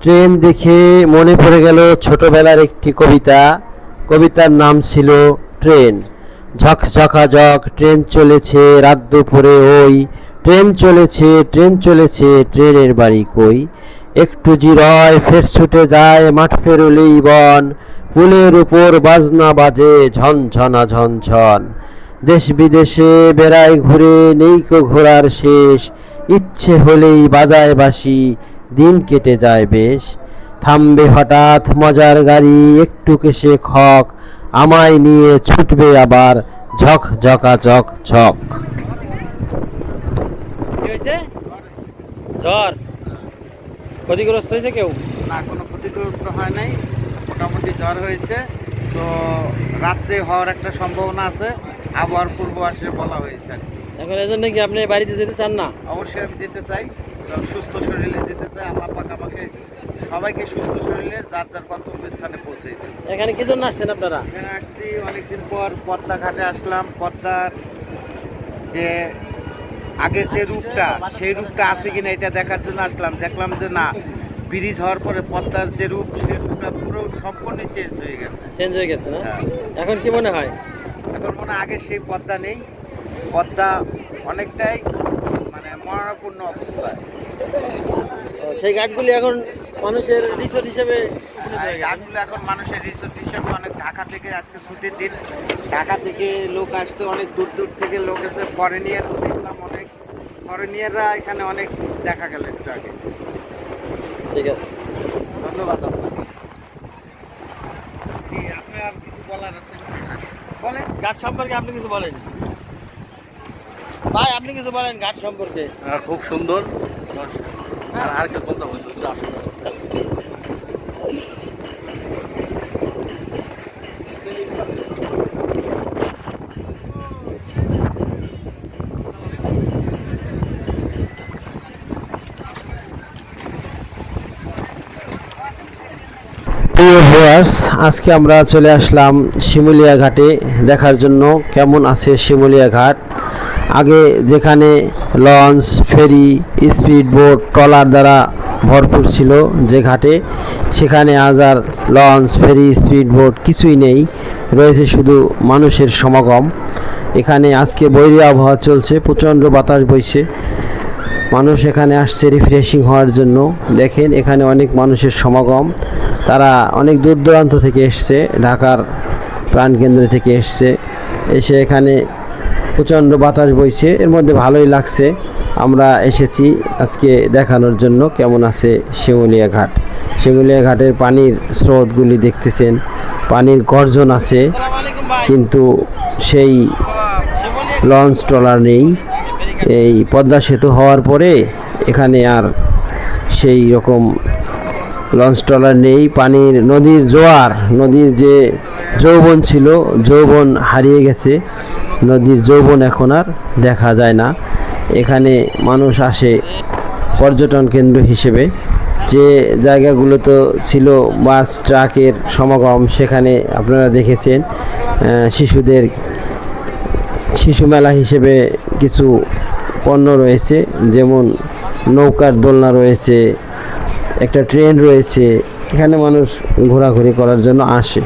Train দেখে মনে পড়ে গেল ছোটবেলার একটি কবিতা। কবিতার নাম ছিল ট্রেন। ঝকঝকাঝক ট্রেন চলেছে রাত দুপুরে ওই, ট্রেন চলেছে ট্রেন চলেছে ট্রেনের বাড়ি কই। একটু জিরয় ফের ছুটে যায় মাঠ পেরোলেই বন, পুলের উপর বাজনা বাজে ঝনঝনা ঝনঝন। দেশ বিদেশে বেড়ায় ঘুরে নেইকো ঘোরার শেষ, ইচ্ছে হলেই বাজায় বাঁশি দিন কেটে যায় বেশ। থামবে হঠাৎ মজার গাড়ি একটু কেশে খক, আমায় নিয়ে ছুটবে আবার ঝক ঝকা ঝক ঝক। কি হয়েছে? ঝড় ক্ষতিগ্রস্ত হয়েছে কেউ? না, কোনো ক্ষতিগ্রস্ত হয় নাই, মোটামুটি ঝড় হয়েছে। তো রাত্রে হওয়ার একটা সম্ভাবনা আছে, আবহাওয়ার পূর্বাভাসে বলা হয়েছে আর কি। এখন এই জন্য কি আপনি বাড়িতে যেতে চান না? অবশ্যই আমি যেতে চাই, কারণ সুস্থ শরীরে যেতে চাই। আল্লাহ পাক আমাকে সবাইকে সুস্থ শরীরে যার যার গন্তব্যস্থানে পৌঁছে দেন। এখানে কি জন্য আসছেন আপনারা? এখানে আসছি অনেকদিন পর, পদ্মা ঘাটে আসলাম। পদ্মার যে আগের যে রূপটা, সেই রূপটা আছে কিনা এটা দেখার জন্য আসলাম। দেখলাম যে না, ব্রিজ হওয়ার পরে পদ্মার যে রূপ, সেই রূপটা পুরো সম্পূর্ণ চেঞ্জ হয়ে গেছে। চেঞ্জ হয়ে গেছে না? হ্যাঁ। এখন কি মনে হয়? এখন মনে হয় আগে সেই পদ্মা নেই, পদ্মা অনেকটাই মানে মরণাপূর্ণ অবস্থায়। সেই ঘাটগুলি এখন মানুষের রিসোর্ট হিসেবে গাছগুলো এখন মানুষের রিসোর্ট হিসেবে অনেক, ঢাকা থেকে আজকে ছুটির দিন, ঢাকা থেকে লোক আসছে, অনেক দূর দূর থেকে লোক এসে ফরেনিয়ার দেখলাম, অনেক ফরেনিয়াররা এখানে অনেক দেখা গেল একটু আগে। ঠিক আছে, ধন্যবাদ আপনাকে। জি, আপনার কিছু বলার আছে বলেন। ঘাট সম্পর্কে আপনি কিছু বলেন ভাই, আপনি কিছু বলেন ঘাট সম্পর্কে। খুব সুন্দর। আর কেউ বলতে হবে? প্রিয় ভিউয়ার্স, আজকে আমরা চলে আসলাম শিমুলিয়া ঘাটে দেখার জন্য কেমন আছে শিমুলিয়া ঘাট। আগে যেখানে লঞ্চ, ফেরি, স্পিড বোট, ট্রলার দ্বারা ভরপুর ছিল যে ঘাটে, সেখানে আজ আর লঞ্চ, ফেরি, স্পিড বোট কিছুই নেই, রয়েছে শুধু মানুষের সমাগম। এখানে আজকে বৈরী আবহাওয়া চলছে, প্রচণ্ড বাতাস বইছে, মানুষ এখানে আসছে রিফ্রেশিং হওয়ার জন্য। দেখেন এখানে অনেক মানুষের সমাগম, তারা অনেক দূর দূরান্ত থেকে এসছে, ঢাকার প্রাণকেন্দ্র থেকে এসে এখানে প্রচণ্ড বাতাস বইছে, এর মধ্যে ভালোই লাগছে। আমরা এসেছি আজকে দেখানোর জন্য কেমন আছে শিমুলিয়া ঘাট। শিমুলিয়া ঘাটের পানির স্রোতগুলি দেখতেছেন, পানির গর্জন আছে, কিন্তু সেই লঞ্চ ট্রলার নেই। এই পদ্মা সেতু হওয়ার পরে এখানে আর সেই রকম লঞ্চ ট্রলার নেই। পানির নদীর জোয়ার, নদীর যে যৌবন ছিল, যৌবন হারিয়ে গেছে, নদীর যৌবন এখন আর দেখা যায় না। এখানে মানুষ আসে পর্যটন কেন্দ্র হিসেবে। যে জায়গাগুলো তো ছিল বাস ট্রাকের সমাগম, সেখানে আপনারা দেখেছেন শিশুদের শিশু মেলা হিসেবে কিছু পণ্য রয়েছে, যেমন নৌকার দোলনা রয়েছে, একটা ট্রেন রয়েছে, এখানে মানুষ ঘোরাঘুরি করার জন্য আসে।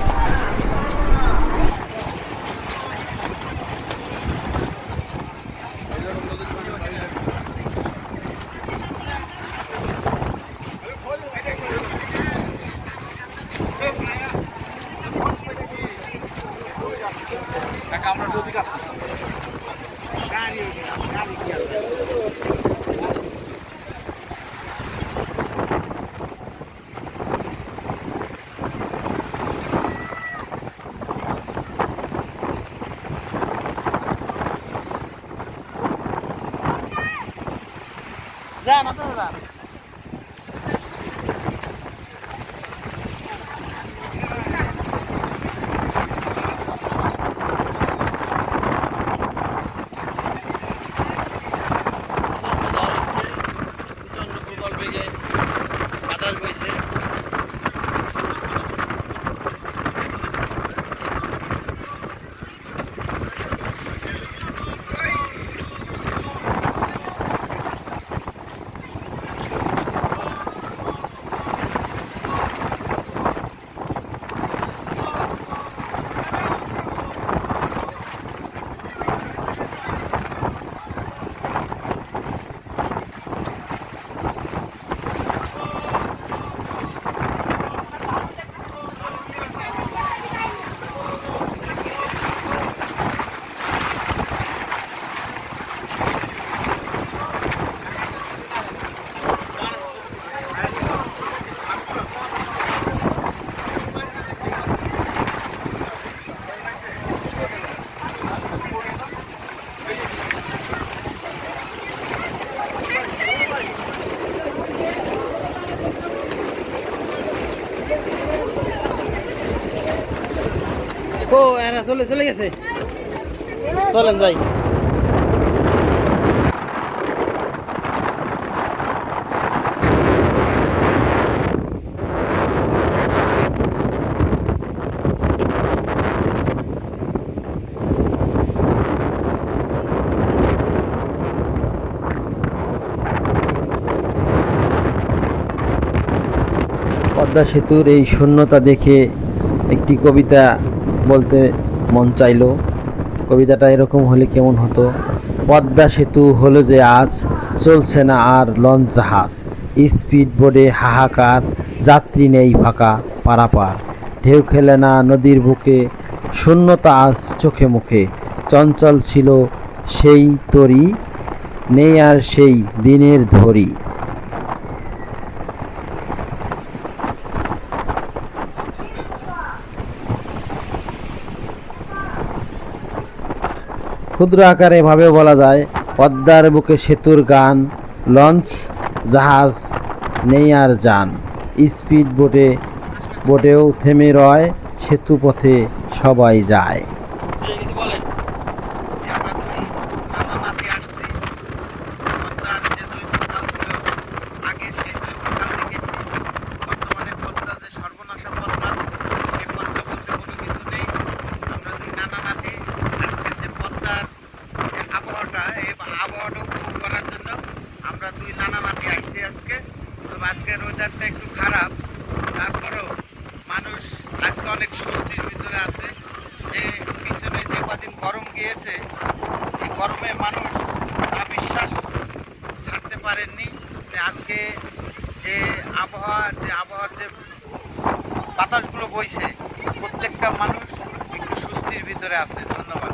আমরা নদী কাছে যান, আপনারা যান। বাতাস বইছে। ও এরা চলে চলে গেছে, চলেন যাই। পদ্মা সেতুর এই শূন্যতা দেখে একটি কবিতা বলতে মন চাইলো। কবিতাটা এরকম হলে কেমন হতো? পদ্মা সেতু হলো যে আজ, চলছে না আর লঞ্চ জাহাজ, স্পিড বোটে হাহাকার, যাত্রী নেই ফাঁকা পারাপার, ঢেউ খেলে না নদীর বুকে, শূন্যতা আজ চোখে মুখে, চঞ্চল ছিল সেই তরি, নেই আর সেই দিনের ধরি। ক্ষুদ্র আকারে এভাবে বলা যায়, পদ্মার বুকে সেতুর গান, লঞ্চ জাহাজ নেই আর যান, স্পিড বোটেও থেমে রয়, সেতু পথে সবাই যায়। কিছু বলেন। যে আমরা দুই নানা নাতি আসছি, পদ্মার যে জৈবকাল ছিল আগে সেই জৈবকাল দেখেছি। বর্তমানে পদ্মা যে সর্বনাশা পদ্মা, সেই পদ্মা বলতে কোনো কিছু নেই। আমরা দুই নানা নাতি আজকে যে পদ্মার যে আবহাওয়াটা, এই আবহাওয়াটা উপভোগ করার জন্য আমরা দুই নানা নাতি আসছি আজকে। তবে আজকের ওয়েদারটা একটু খারাপ, তারপরেও মানুষ আজকে অনেক স্বস্তির ভিতরে আছে। যে পিছনে যে কদিন গরম গিয়েছে, এই গরমে মানুষ বিশ্বাস ছাড়তে পারেননি। যে আজকে যে আবহাওয়ার যে বাতাসগুলো বইছে, প্রত্যেকটা মানুষ একটু স্বস্তির ভিতরে আছে। ধন্যবাদ।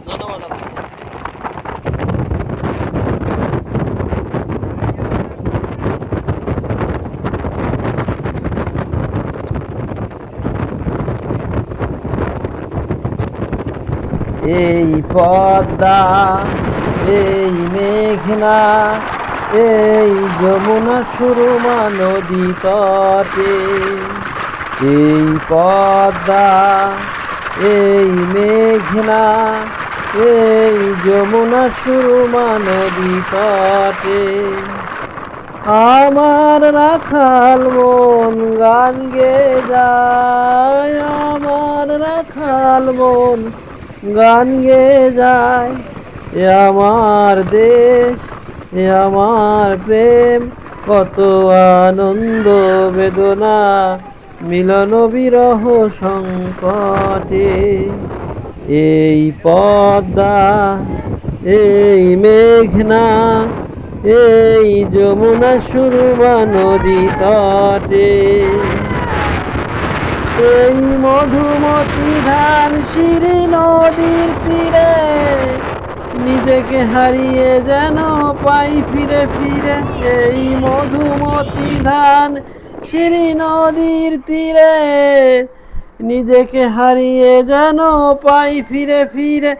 ধন্যবাদ আপনাকে। এই পদ্মা, এই মেঘনা, এই যমুনা সুরমা নদী তটে, এই পদ্মা, এই মেঘনা, এই যমুনা সুরমা নদী তটে, আমার রাখাল মন গান গেয়ে যায়, আমার রাখাল মন গান গেয়ে যায়, এ আমার দেশ, এ আমার প্রেম, কত আনন্দ বেদনা মিলন বিরহ সংকটে। এই পদ্মা, এই মেঘনা, এই যমুনা সুরমা নদী তটে, এই মধুমতি ধান শিরি নদীর তীরে, নিজেকে হারিয়ে যেন পাই ফিরে ফিরে। এই মধুমতি ধান শিরি নদীর তীরে, নিজেকে হারিয়ে যেন পাই ফিরে ফিরে।